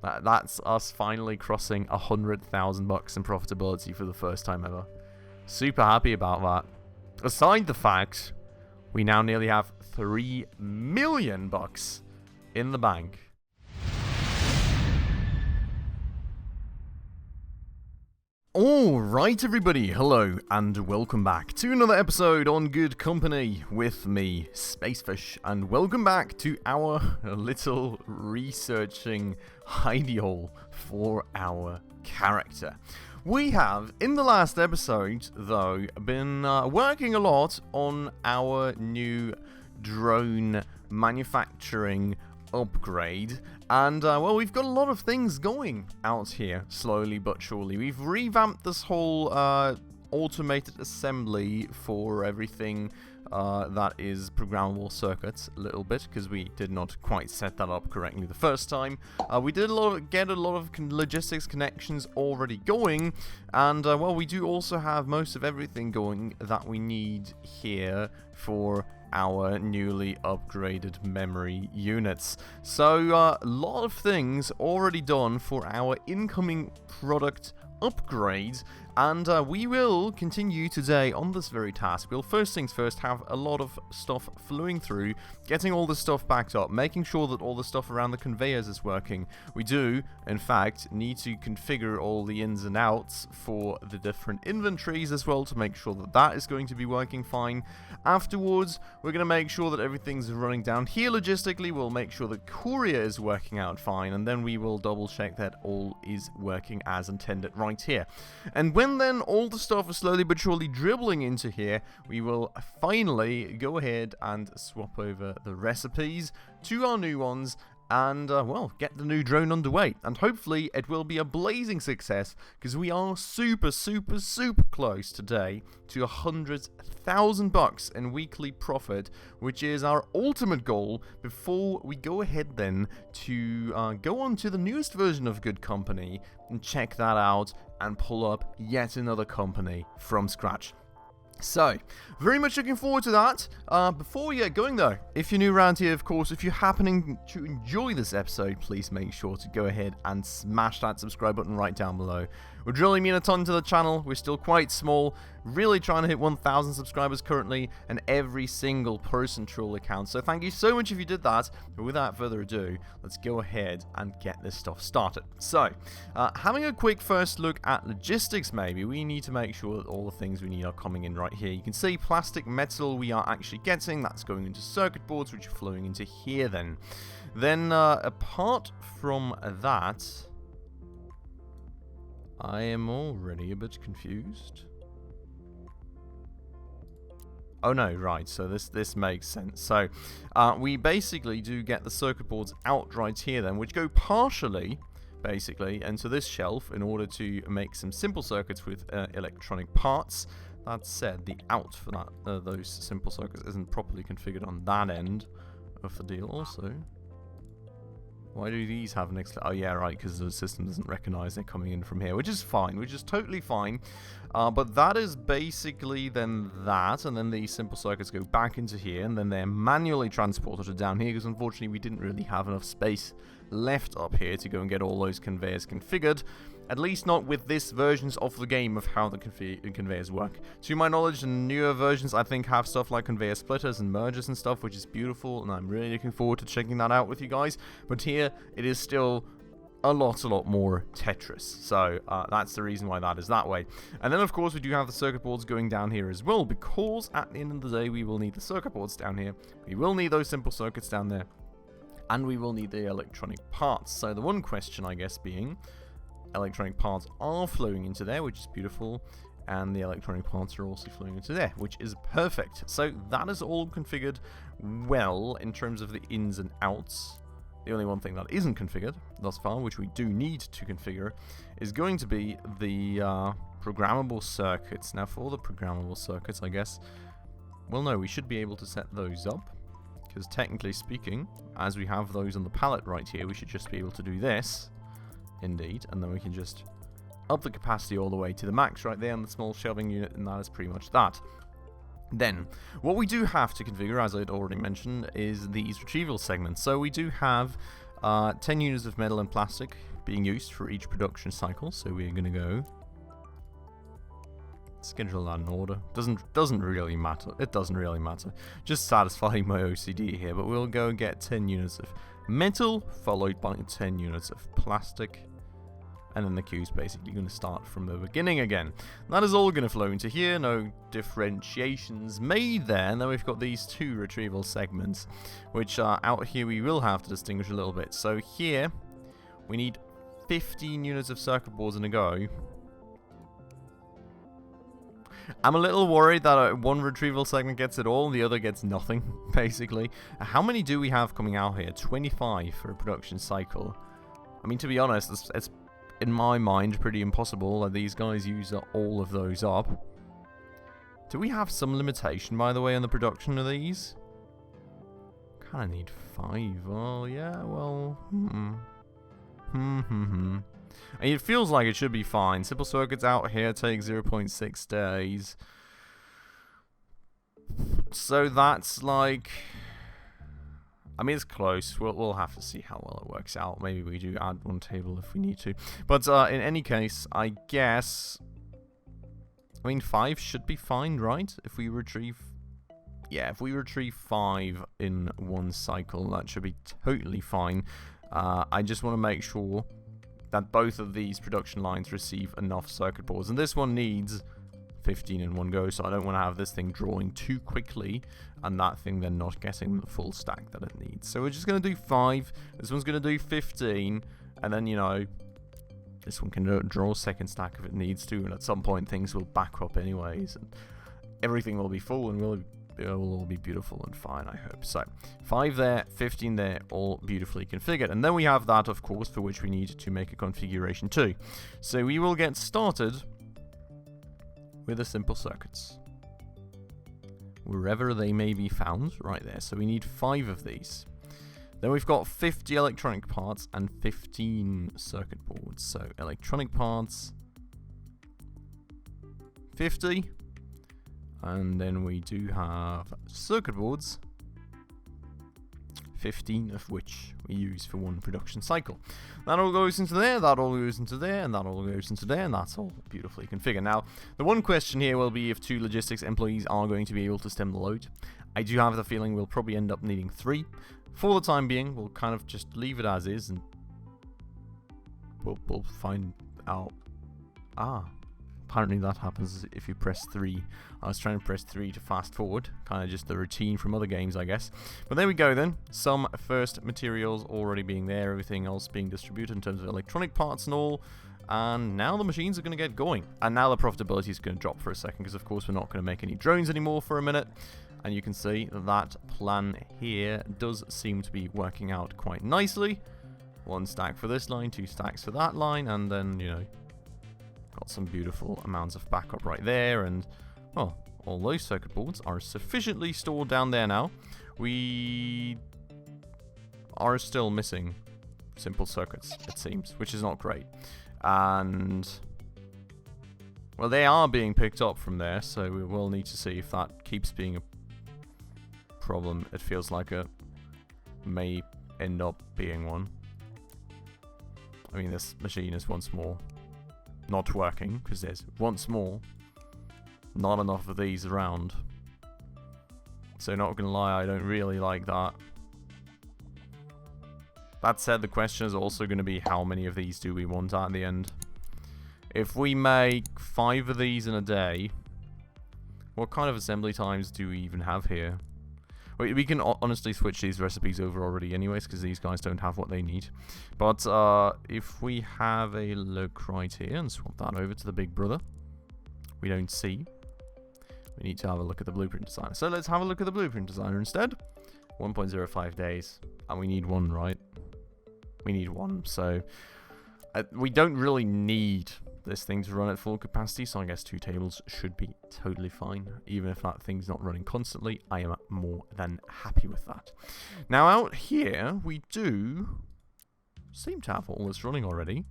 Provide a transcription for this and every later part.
That's us finally crossing 100,000 bucks in profitability for the first time ever. Super happy about that. Aside the fact, we now nearly have 3 million bucks in the bank. Alright everybody, hello and welcome back to another episode on Good Company with me, Spacefish, and welcome back to our little researching hidey hole for our character. We have, in the last episode though, been working a lot on our new drone manufacturing upgrade, and well, we've got a lot of things going out here slowly but surely. We've revamped this whole automated assembly for everything that is programmable circuits a little bit, because we did not quite set that up correctly the first time. We did get a lot of logistics connections already going, and well, we do also have most of everything going that we need here for our newly upgraded memory units. So a lot of things already done for our incoming product upgrade, and we will continue today on this very task. We'll first things first have a lot of stuff flowing through, getting all the stuff backed up, making sure that all the stuff around the conveyors is working. We do, in fact, need to configure all the ins and outs for the different inventories as well to make sure that that is going to be working fine. Afterwards, we're going to make sure that everything's running down here logistically. We'll make sure the courier is working out fine, and then we will double check that all is working as intended right here. And when then all the stuff is slowly but surely dribbling into here, we will finally go ahead and swap over the recipes to our new ones and, well, get the new drone underway. And hopefully it will be a blazing success, because we are super close today to 100,000 bucks in weekly profit, which is our ultimate goal before we go ahead then to go on to the newest version of Good Company and check that out and pull up yet another company from scratch. So, very much looking forward to that. Before we get going though, if you're new around here, of course, if you're happening to enjoy this episode, please make sure to go ahead and smash that subscribe button right down below. It would really mean a ton to the channel. We're still quite small, really trying to hit 1,000 subscribers currently, and every single person truly counts. So thank you so much if you did that. But without further ado, let's go ahead and get this stuff started. So, having a quick first look at logistics maybe, we need to make sure that all the things we need are coming in right here. You can see plastic metal we are actually getting. That's going into circuit boards, which are flowing into here then. Then, apart from that, I am already a bit confused. Oh no, right, so this makes sense. So, we basically do get the circuit boards out right here then, which go partially, basically, into this shelf in order to make some simple circuits with electronic parts. That said, the out for that, those simple circuits isn't properly configured on that end of the deal also. Why do these have an oh yeah, right, because the system doesn't recognize they're coming in from here, which is fine, which is totally fine. But that is basically then that, and then these simple circuits go back into here, and then they're manually transported to down here, because unfortunately we didn't really have enough space left up here to go and get all those conveyors configured. At least not with this versions of the game of how the conveyors work. To my knowledge, the newer versions I think have stuff like conveyor splitters and mergers and stuff, which is beautiful, and I'm really looking forward to checking that out with you guys. But here, it is still a lot more Tetris. So that's the reason why that is that way. And then of course we do have the circuit boards going down here as well, because at the end of the day we will need the circuit boards down here. We will need those simple circuits down there. And we will need the electronic parts. So the one question, I guess, being, electronic parts are flowing into there, which is beautiful, and the electronic parts are also flowing into there, which is perfect. So that is all configured well in terms of the ins and outs. The only one thing that isn't configured thus far, which we do need to configure, is going to be the programmable circuits. Now for the programmable circuits, I guess, well no, we should be able to set those up, because technically speaking, as we have those on the pallet right here, we should just be able to do this. Indeed, and then we can just up the capacity all the way to the max right there on the small shelving unit, and that is pretty much that. Then, what we do have to configure, as I'd already mentioned, is these retrieval segments. So we do have 10 units of metal and plastic being used for each production cycle. So we're going to go schedule that in order. Doesn't really matter. It doesn't really matter. Just satisfying my OCD here. But we'll go get 10 units of metal, followed by 10 units of plastic. And then the queue's basically going to start from the beginning again. That is all going to flow into here. No differentiations made there. And then we've got these two retrieval segments, which are out here we will have to distinguish a little bit. So here, we need 15 units of circuit boards in a go. I'm a little worried that one retrieval segment gets it all and the other gets nothing, basically. How many do we have coming out here? 25 for a production cycle. I mean, to be honest, it's in my mind pretty impossible that these guys use all of those up. Do we have some limitation, by the way, on the production of these? Kind of need 5. Oh, yeah, well, It feels like it should be fine. Simple circuits out here take 0.6 days. So that's like... I mean, it's close. We'll have to see how well it works out. Maybe we do add one table if we need to. But in any case, I guess... I mean, 5 should be fine, right? If we retrieve... Yeah, if we retrieve 5 in one cycle, that should be totally fine. I just want to make sure that both of these production lines receive enough circuit boards. And this one needs 15 in one go, so I don't want to have this thing drawing too quickly and that thing then not getting the full stack that it needs. So we're just going to do 5, this one's going to do 15, and then, you know, this one can draw a second stack if it needs to, and at some point things will back up anyways, and everything will be full, and it will all be beautiful and fine, I hope. So 5 there, 15 there, all beautifully configured. And then we have that, of course, for which we need to make a configuration too. So we will get started with the simple circuits, wherever they may be found, right there. So we need 5 of these. Then we've got 50 electronic parts and 15 circuit boards. So electronic parts, 50. And then we do have circuit boards, 15 of which we use for one production cycle. That all goes into there, that all goes into there, and that all goes into there, and that's all beautifully configured. Now, the one question here will be if 2 logistics employees are going to be able to stem the load. I do have the feeling we'll probably end up needing 3. For the time being, we'll kind of just leave it as is, and we'll find out. Apparently that happens if you press 3. I was trying to press 3 to fast forward. Kind of just the routine from other games, I guess. But there we go then. Some first materials already being there. Everything else being distributed in terms of electronic parts and all. And now the machines are going to get going. And now the profitability is going to drop for a second. Because of course we're not going to make any drones anymore for a minute. And you can see that plan here does seem to be working out quite nicely. 1 stack for this line, 2 stacks for that line. And then, you know... got some beautiful amounts of backup right there, and well, all those circuit boards are sufficiently stored down there now. We are still missing simple circuits, it seems, which is not great. And well, they are being picked up from there, so we will need to see if that keeps being a problem. It feels like it may end up being one. I mean, this machine is once more not working, because there's once more not enough of these around. So not gonna lie, I don't really like that. That said, the question is also going to be how many of these do we want at the end. If we make 5 of these in a day, what kind of assembly times do we even have here? We can honestly switch these recipes over already anyways, because these guys don't have what they need. But if we have a look right here and swap that over to the big brother, we don't see. We need to have a look at the blueprint designer. So let's have a look at the blueprint designer instead. 1.05 days. And we need 1, right? We need 1. So we don't really need this thing to run at full capacity, so I guess 2 tables should be totally fine. Even if that thing's not running constantly, I am more than happy with that. Now out here, we do seem to have all this running already.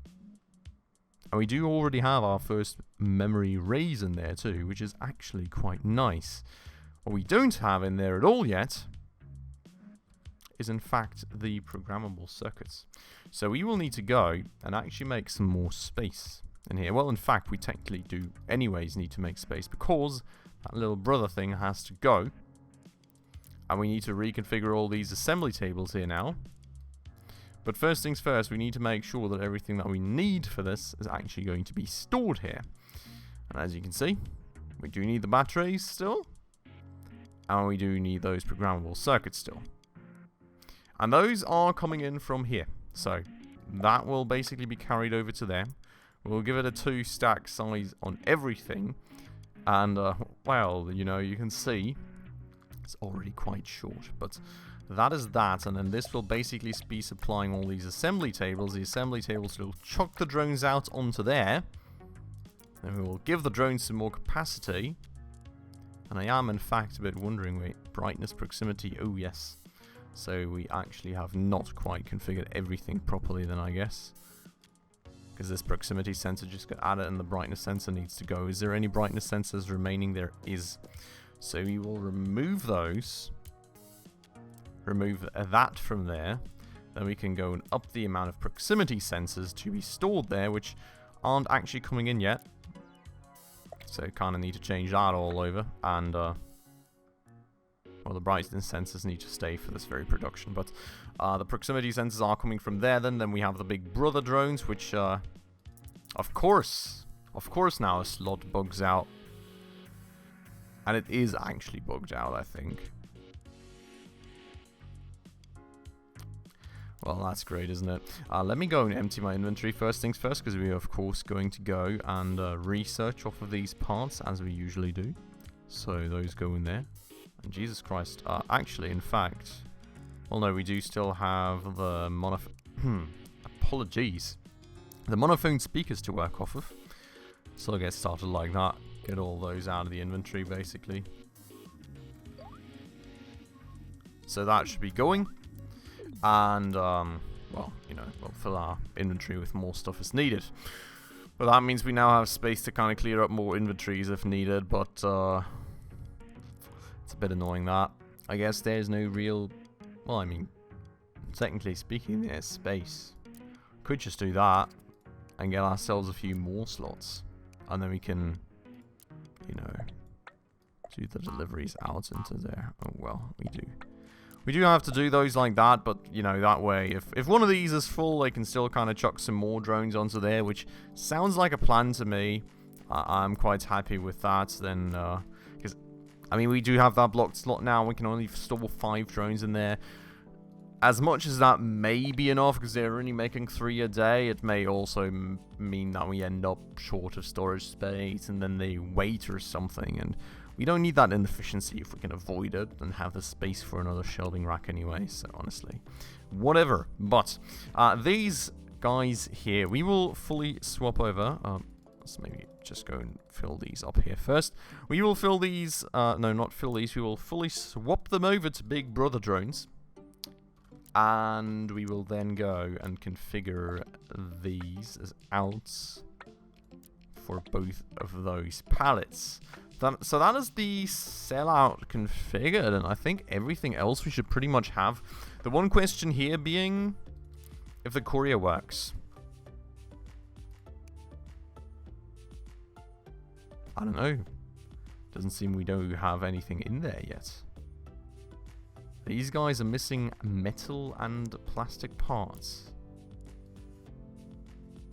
And we do already have our first memory raise in there too, which is actually quite nice. What we don't have in there at all yet is in fact the programmable circuits. So we will need to go and actually make some more space in here. Well, in fact, we technically do anyways need to make space because that little brother thing has to go. And we need to reconfigure all these assembly tables here now. But first things first, we need to make sure that everything that we need for this is actually going to be stored here. And as you can see, we do need the batteries still. And we do need those programmable circuits still. And those are coming in from here. So that will basically be carried over to there. We'll give it a 2-stack size on everything. And, well, you know, you can see it's already quite short. But that is that. And then this will basically be supplying all these assembly tables. The assembly tables will chuck the drones out onto there. Then we will give the drones some more capacity. And I am, in fact, a bit wondering, wait, brightness, proximity, oh yes. So we actually have not quite configured everything properly then, I guess. Because this proximity sensor just got added and the brightness sensor needs to go. Is there any brightness sensors remaining? There is. So we will remove those. Remove that from there. Then we can go and up the amount of proximity sensors to be stored there, which aren't actually coming in yet. So kind of need to change that all over. And, well, the brightness sensors need to stay for this very production. But the proximity sensors are coming from there. Then we have the big brother drones, which, of course now a slot bugs out. And it is actually bugged out, I think. Well, that's great, isn't it? Let me go and empty my inventory first things first, because we are, of course, going to go and research off of these parts, as we usually do. So those go in there. And Jesus Christ, actually, in fact... Well, no, we do still have the apologies. The monophone speakers to work off of. So I'll get started like that. Get all those out of the inventory, basically. So that should be going. And, well, you know, we'll fill our inventory with more stuff as needed. But that means we now have space to kind of clear up more inventories if needed, but, it's a bit annoying that. I guess there's no real... Well, I mean, technically speaking, there's space. Could just do that and get ourselves a few more slots. And then we can, you know, do the deliveries out into there. Oh, well, we do. We do have to do those like that, but, you know, that way, if one of these is full, they can still kind of chuck some more drones onto there, which sounds like a plan to me. I'm quite happy with that. Then, because, I mean, we do have that blocked slot now. We can only store 5 drones in there. As much as that may be enough, because they're only making 3 a day, it may also mean that we end up short of storage space, and then they wait or something, and we don't need that inefficiency if we can avoid it and have the space for another shelving rack anyway, so honestly, whatever. But these guys here, we will fully swap over. Let's maybe just go and fill these up here first. We will fill these, no, not fill these, we will fully swap them over to Big Brother drones. And we will then go and configure these as outs for both of those pallets. So that is the sellout configured, and I think everything else we should pretty much have. The one question here being if the courier works. I don't know. Doesn't seem we don't have anything in there yet. These guys are missing metal and plastic parts.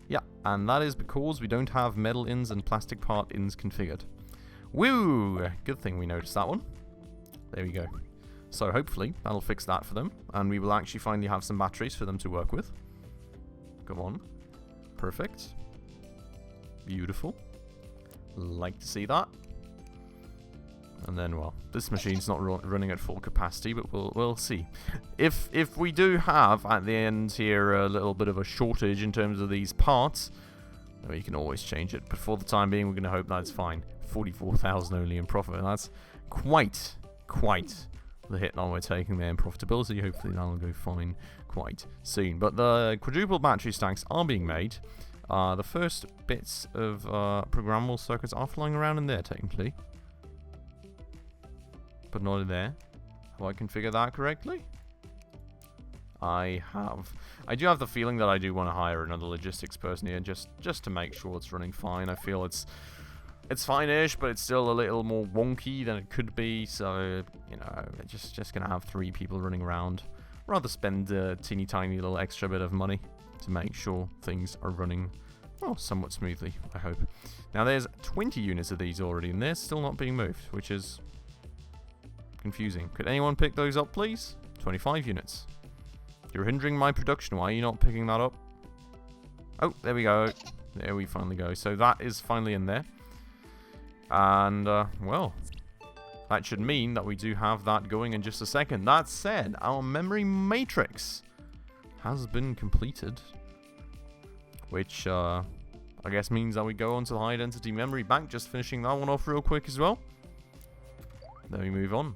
Yeah, and that is because we don't have metal ins and plastic part ins configured. Woo! Good thing we noticed that one. There we go. So hopefully that'll fix that for them, and we will actually finally have some batteries for them to work with. Come on. Perfect. Beautiful. Like to see that. And then, well, this machine's not running at full capacity, but we'll see. If we do have, at the end here, a little bit of a shortage in terms of these parts, we can always change it. But for the time being, we're going to hope that's fine. 44,000 only in profit, and that's quite the hit that we're taking there in profitability. Hopefully that'll go fine quite soon. But the quadruple battery stacks are being made. The first bits of programmable circuits are flying around in there, technically. But not in there. Have I configured that correctly? I do have the feeling that I do want to hire another logistics person here, just to make sure it's running fine. I feel it's fine-ish, but it's still a little more wonky than it could be. So, you know, just gonna have 3 people running around. Rather spend a teeny tiny little extra bit of money to make sure things are running, well, somewhat smoothly, I hope. Now, there's 20 units of these already, and they're still not being moved, which is confusing. Could anyone pick those up, please? 25 units. You're hindering my production. Why are you not picking that up? Oh, there we go. There we finally go. So that is finally in there. And, well, that should mean that we do have that going in just a second. That said, our memory matrix has been completed. Which, I guess means that we go on to the high density memory bank. Just finishing that one off real quick as well. Then we move on.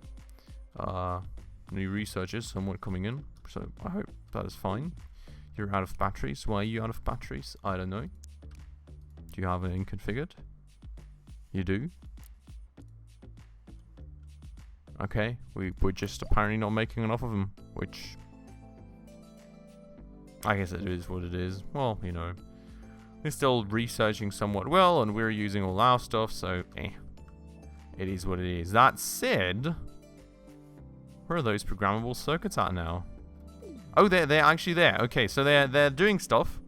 New researchers somewhat coming in. So I hope that is fine. You're out of batteries. Why are you out of batteries? I don't know. Do you have it configured? You do? Okay, we're just apparently not making enough of them, which I guess it is what it is. Well, you know, we're still researching somewhat well, and we're using all our stuff, so it is what it is. That said, where are those programmable circuits at now? Oh, they're actually there. Okay, so they're doing stuff.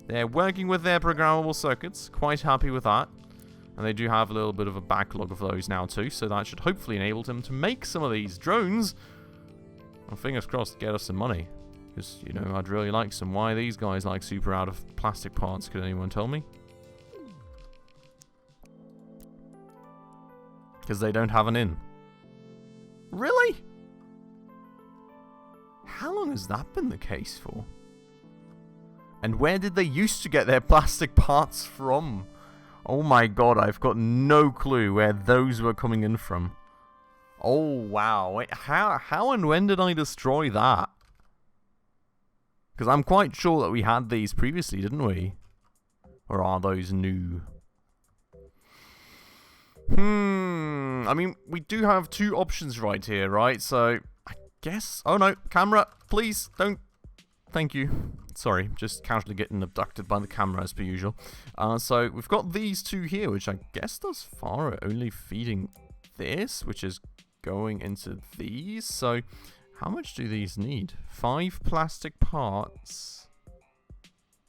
They're working with their programmable circuits. Quite happy with that. And they do have a little bit of a backlog of those now too, so that should hopefully enable them to make some of these drones. And fingers crossed, get us some money. Because, you know, I'd really like some. Why are these guys like super out of plastic parts? Could anyone tell me? Because they don't have an in. Really? How long has that been the case for? And where did they used to get their plastic parts from? Oh my god, I've got no clue where those were coming in from. Oh wow, wait, how and when did I destroy that? Because I'm quite sure that we had these previously, didn't we? Or are those new? I mean, we do have 2 options right here, right? So, I guess... Oh no, camera, please, don't... Thank you. Sorry, just casually getting abducted by the camera as per usual. So, we've got these 2 here, which I guess thus far are only feeding this, which is going into these. So, how much do these need? 5 plastic parts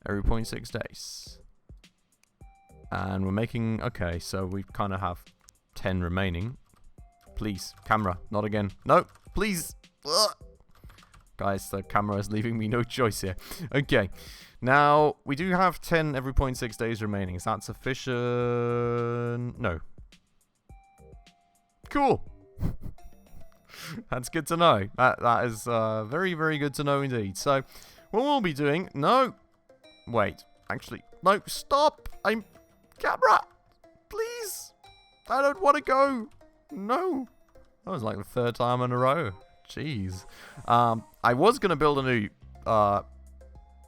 every 0.6 days. And we're making... Okay, so we kind of have 10 remaining. Please, camera, not again. No, please. Ugh. Guys, the camera is leaving me no choice here. Okay, now we do have 10 every 0.6 days remaining. Is that sufficient? No. Cool. That's good to know. That is very, very good to know indeed. So, what we'll be doing... No. Wait. Actually, no. Stop. Camera. Please. I don't want to go. No. That was like the 3rd time in a row. Jeez. I was going to build a new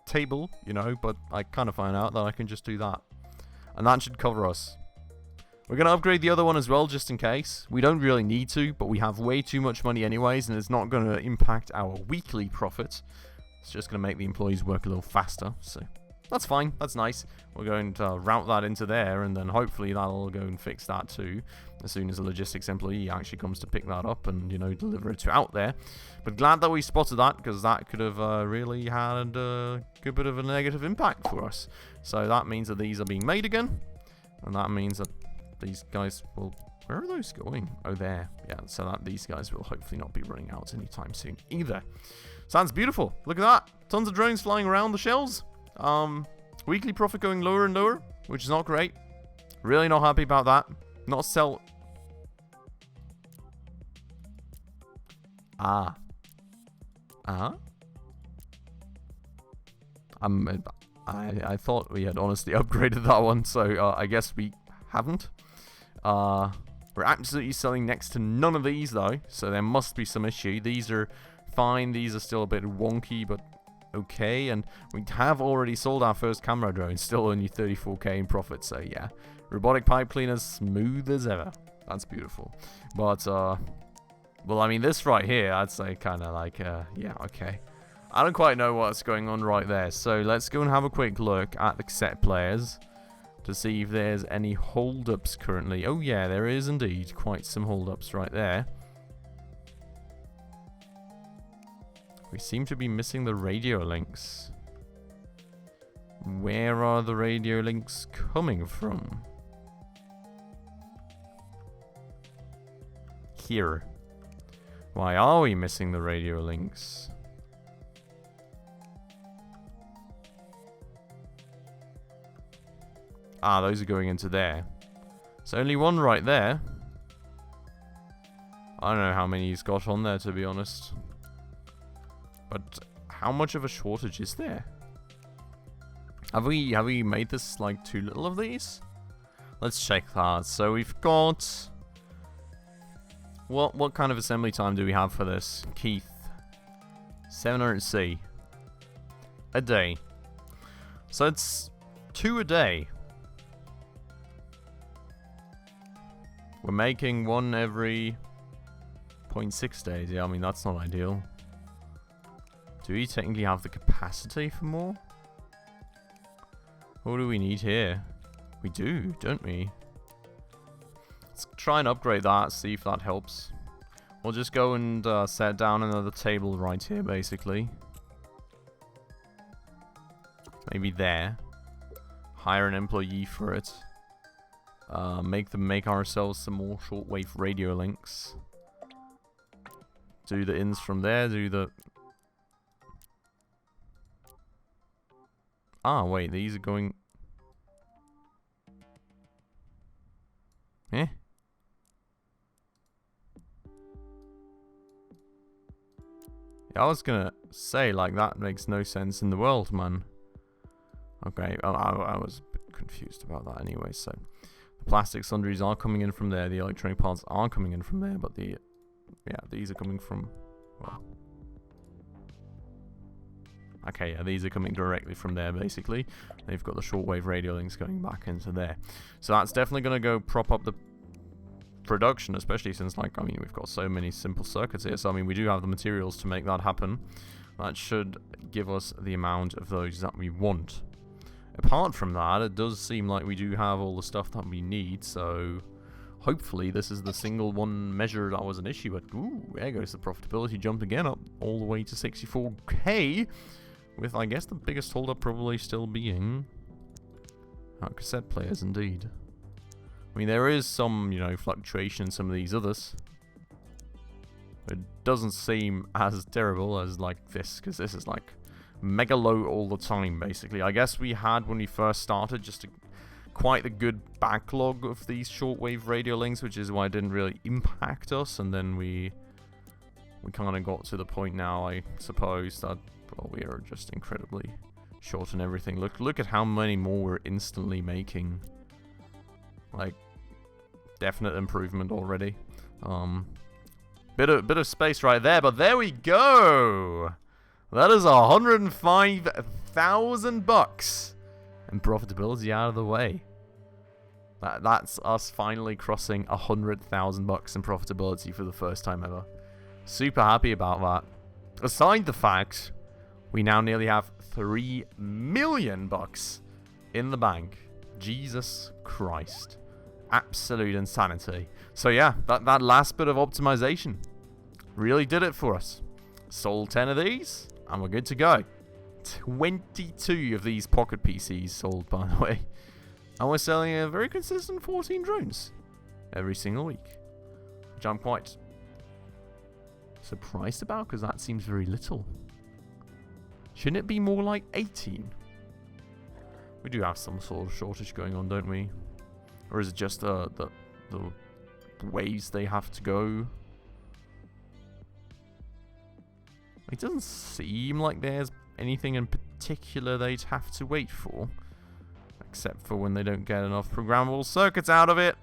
table, you know, but I kind of found out that I can just do that. And that should cover us. We're going to upgrade the other one as well, just in case. We don't really need to, but we have way too much money anyways, and it's not going to impact our weekly profit. It's just going to make the employees work a little faster, so that's fine. That's nice. We're going to route that into there, and then hopefully that'll go and fix that too, as soon as a logistics employee actually comes to pick that up and, you know, deliver it to out there. But glad that we spotted that, because that could have really had a good bit of a negative impact for us. So that means that these are being made again, and that means that these guys will... Where are those going? Oh, there. Yeah, so that these guys will hopefully not be running out anytime soon either. Sounds beautiful. Look at that. Tons of drones flying around the shells. Weekly profit going lower and lower, which is not great. Really not happy about that. Not sell... I thought we had honestly upgraded that one, so I guess we haven't. We're absolutely selling next to none of these though, so there must be some issue. These are fine, these are still a bit wonky, but okay. And we have already sold our first camera drone, still only 34k in profit, so yeah. Robotic pipe cleaners, smooth as ever. That's beautiful. But, well, I mean, this right here, I'd say kind of like, yeah, okay. I don't quite know what's going on right there. So let's go and have a quick look at the cassette players to see if there's any holdups currently. Oh yeah, there is indeed quite some holdups right there. We seem to be missing the radio links. Where are the radio links coming from? Here. Why are we missing the radio links? Ah, those are going into there. There's only one right there. I don't know how many he's got on there, to be honest. But how much of a shortage is there? Have we made this like too little of these? Let's check that. So we've got what kind of assembly time do we have for this? Keith. 700C. A day. So it's 2 a day. We're making one every 0.6 days. Yeah, I mean, that's not ideal. Do we technically have the capacity for more? What do we need here? We do, don't we? Let's try and upgrade that, see if that helps. We'll just go and set down another table right here, basically. Maybe there. Hire an employee for it. Make ourselves some more shortwave radio links. Do the ins from there, do the... Ah, wait, these are going... Eh? Yeah, I was gonna say, like, that makes no sense in the world, man. Okay, I was a bit confused about that anyway, so... The plastic sundries are coming in from there, the electronic parts are coming in from there, but the... Yeah, these are coming from... Well... Okay, yeah, these are coming directly from there, basically. They've got the shortwave radio links going back into there. So that's definitely going to go prop up the production, especially since, like, I mean, we've got so many simple circuits here. So, I mean, we do have the materials to make that happen. That should give us the amount of those that we want. Apart from that, it does seem like we do have all the stuff that we need, so... Hopefully, this is the single one measure that was an issue. But, ooh, there goes the profitability jump again up all the way to 64k. With, I guess, the biggest holdup probably still being cassette players, indeed. I mean, there is some, you know, fluctuation in some of these others. It doesn't seem as terrible as, like, this, because this is, like, mega low all the time, basically. I guess we had, when we first started, just quite a good backlog of these shortwave radio links, which is why it didn't really impact us, and then we kind of got to the point now, I suppose, that... Well, we are just incredibly short on everything. Look at how many more we're instantly making. Like, definite improvement already. Bit of space right there, but there we go. That is $105,000 and profitability out of the way. That's us finally crossing $100,000 in profitability for the first time ever. Super happy about that. Aside the fact, we now nearly have $3 million in the bank. Jesus Christ. Absolute insanity. So yeah, that last bit of optimization really did it for us. Sold 10 of these, and we're good to go. 22 of these pocket PCs sold, by the way. And we're selling a very consistent 14 drones every single week. Which I'm quite surprised about, because that seems very little. Shouldn't it be more like 18? We do have some sort of shortage going on, don't we? Or is it just the ways they have to go? It doesn't seem like there's anything in particular they'd have to wait for. Except for when they don't get enough programmable circuits out of it.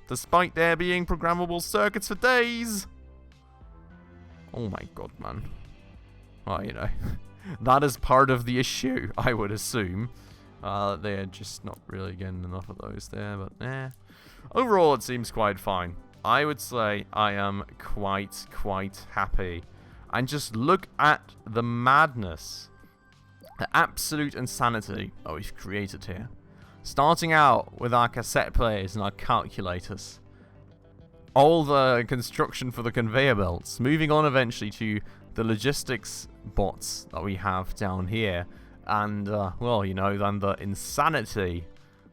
Despite there being programmable circuits for days. Oh my god, man. Well, you know... That is part of the issue, I would assume. They're just not really getting enough of those there, but overall, it seems quite fine. I would say I am quite happy. And just look at the madness, the absolute insanity that we've created here. Starting out with our cassette players and our calculators. All the construction for the conveyor belts. Moving on eventually to the logistics bots that we have down here. And, well, you know, then the insanity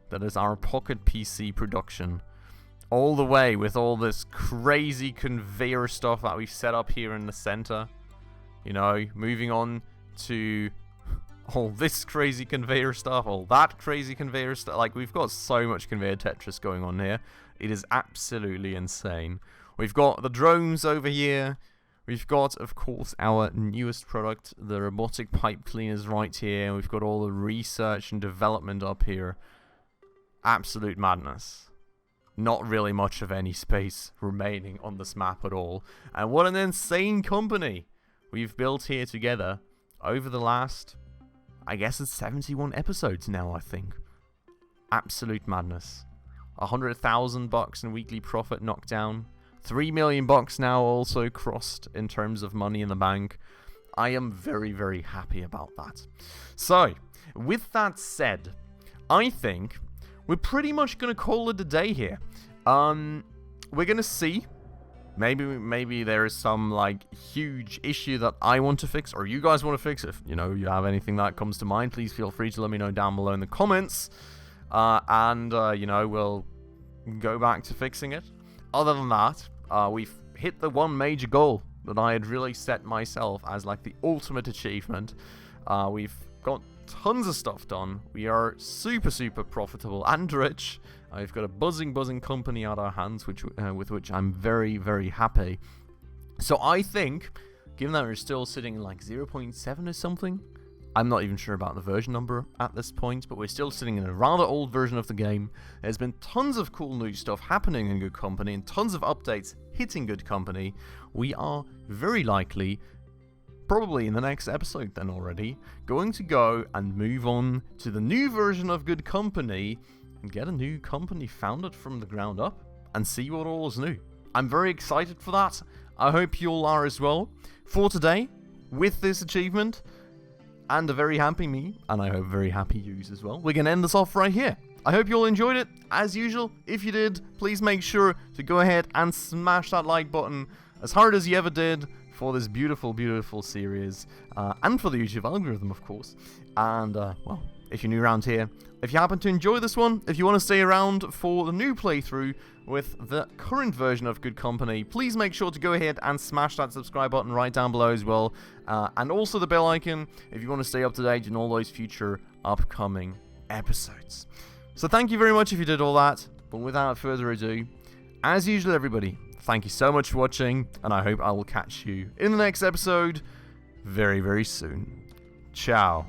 that is our pocket PC production. All the way with all this crazy conveyor stuff that we've set up here in the center. You know, moving on to all this crazy conveyor stuff, all that crazy conveyor stuff. Like, we've got so much conveyor Tetris going on here. It is absolutely insane. We've got the drones over here. We've got, of course, our newest product, the robotic pipe cleaners right here. We've got all the research and development up here. Absolute madness. Not really much of any space remaining on this map at all. And what an insane company we've built here together over the last, I guess it's 71 episodes now, I think. Absolute madness. $100,000 in weekly profit knocked down. $3 million now also crossed in terms of money in the bank. I am very, very happy about that. So, with that said, I think we're pretty much going to call it a day here. We're going to see. Maybe there is some, like, huge issue that I want to fix, or you guys want to fix. If, you know, you have anything that comes to mind, please feel free to let me know down below in the comments. You know, we'll go back to fixing it. Other than that, we've hit the one major goal that I had really set myself as, like, the ultimate achievement. We've got tons of stuff done. We are super, super profitable and rich. I've got a buzzing company at our hands, with which I'm very, very happy. So I think, given that we're still sitting in like 0.7 or something, I'm not even sure about the version number at this point, but we're still sitting in a rather old version of the game. There's been tons of cool new stuff happening in Good Company and tons of updates hitting Good Company. We are very likely, probably in the next episode then already, going to go and move on to the new version of Good Company and get a new company founded from the ground up and see what all is new. I'm very excited for that. I hope you all are as well. For today, with this achievement, and a very happy me, and I hope very happy yous as well, we're going to end this off right here. I hope you all enjoyed it. As usual, if you did, please make sure to go ahead and smash that like button as hard as you ever did for this beautiful, beautiful series, and for the YouTube algorithm, of course. And, well, if you're new around here, if you happen to enjoy this one, if you want to stay around for the new playthrough with the current version of Good Company, please make sure to go ahead and smash that subscribe button right down below as well, and also the bell icon if you want to stay up to date on all those future upcoming episodes. So thank you very much if you did all that, but without further ado, as usual everybody, thank you so much for watching, and I hope I will catch you in the next episode very, very soon. Ciao.